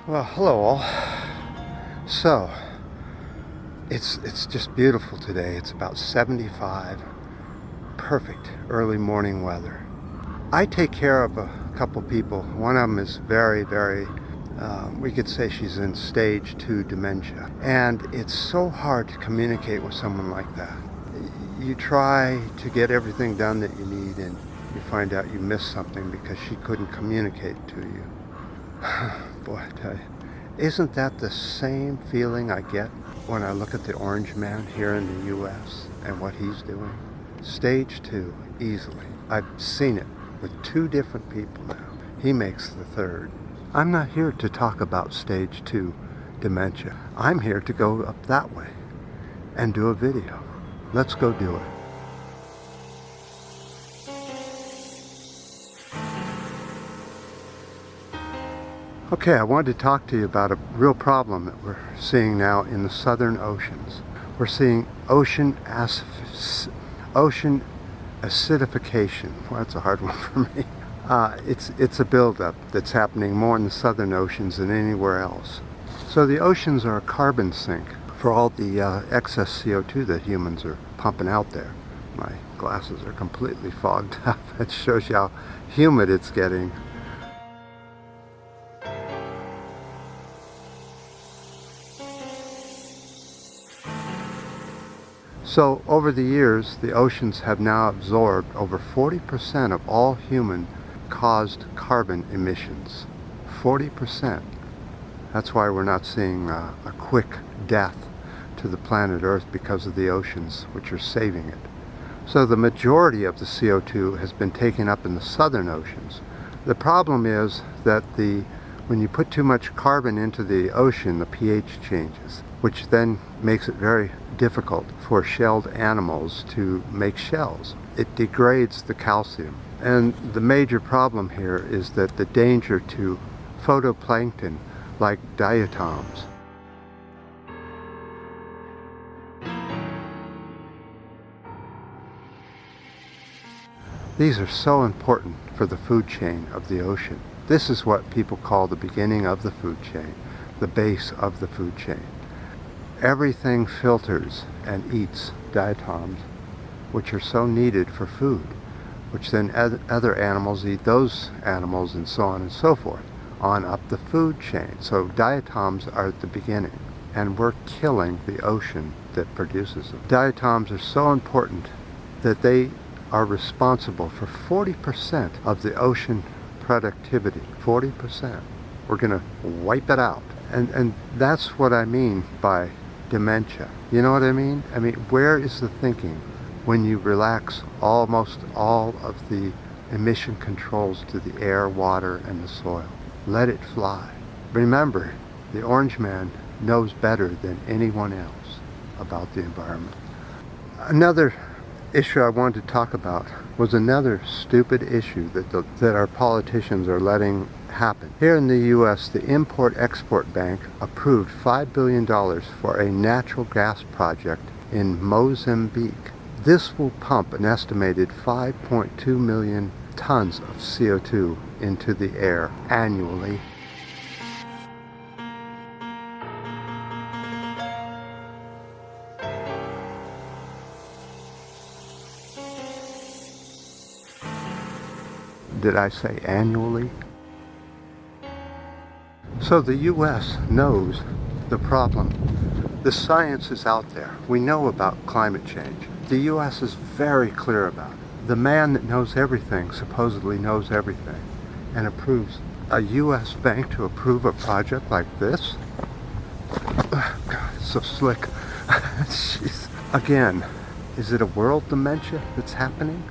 Well, hello all. So, it's just beautiful today. It's about 75. Perfect early morning weather. I take care of a couple people. One of them is very, we could say she's in stage 2 dementia. And it's so hard to communicate with someone like that. You try to get everything done that you need and you find out you missed something because she couldn't communicate to you. Boy, I tell you. Isn't that the same feeling I get when I look at the orange man here in the U.S. and what he's doing? Stage 2, easily. I've seen it with 2 different people now. He makes the 3rd. I'm not here to talk about stage 2 dementia. I'm here to go up that way and do a video. Let's go do it. Okay, I wanted to talk to you about a real problem that we're seeing now in the southern oceans. We're seeing ocean acidification. Well, that's a hard one for me. It's a buildup that's happening more in the southern oceans than anywhere else. So the oceans are a carbon sink for all the excess CO2 that humans are pumping out there. My glasses are completely fogged up. It shows you how humid it's getting. So over the years, the oceans have now absorbed over 40% of all human-caused carbon emissions. 40%. That's why we're not seeing a quick death to the planet Earth because of the oceans, which are saving it. So the majority of the CO2 has been taken up in the southern oceans. The problem is that when you put too much carbon into the ocean, the pH changes, which then makes it very difficult for shelled animals to make shells. It degrades the calcium. And the major problem here is that the danger to phytoplankton like diatoms. These are so important for the food chain of the ocean. This is what people call the beginning of the food chain, the base of the food chain. Everything filters and eats diatoms, which are so needed for food, which then other animals eat those animals, and so on and so forth, on up the food chain. So diatoms are at the beginning, and we're killing the ocean that produces them. Diatoms are so important that they are responsible for 40% of the ocean productivity. 40%. We're going to wipe it out. And that's what I mean by dementia. You know what I mean? I mean, where is the thinking when you relax almost all of the emission controls to the air, water, and the soil? Let it fly. Remember, the orange man knows better than anyone else about the environment. Another issue I wanted to talk about was another stupid issue that our politicians are letting happen. Here in the U.S., the Import-Export Bank approved $5 billion for a natural gas project in Mozambique. This will pump an estimated 5.2 million tons of CO2 into the air annually. Did I say annually? So the U.S. knows the problem. The science is out there. We know about climate change. The U.S. is very clear about it. The man that knows everything supposedly knows everything and approves a U.S. bank to approve a project like this? God, it's so slick. Jeez. Again, is it a world dementia that's happening?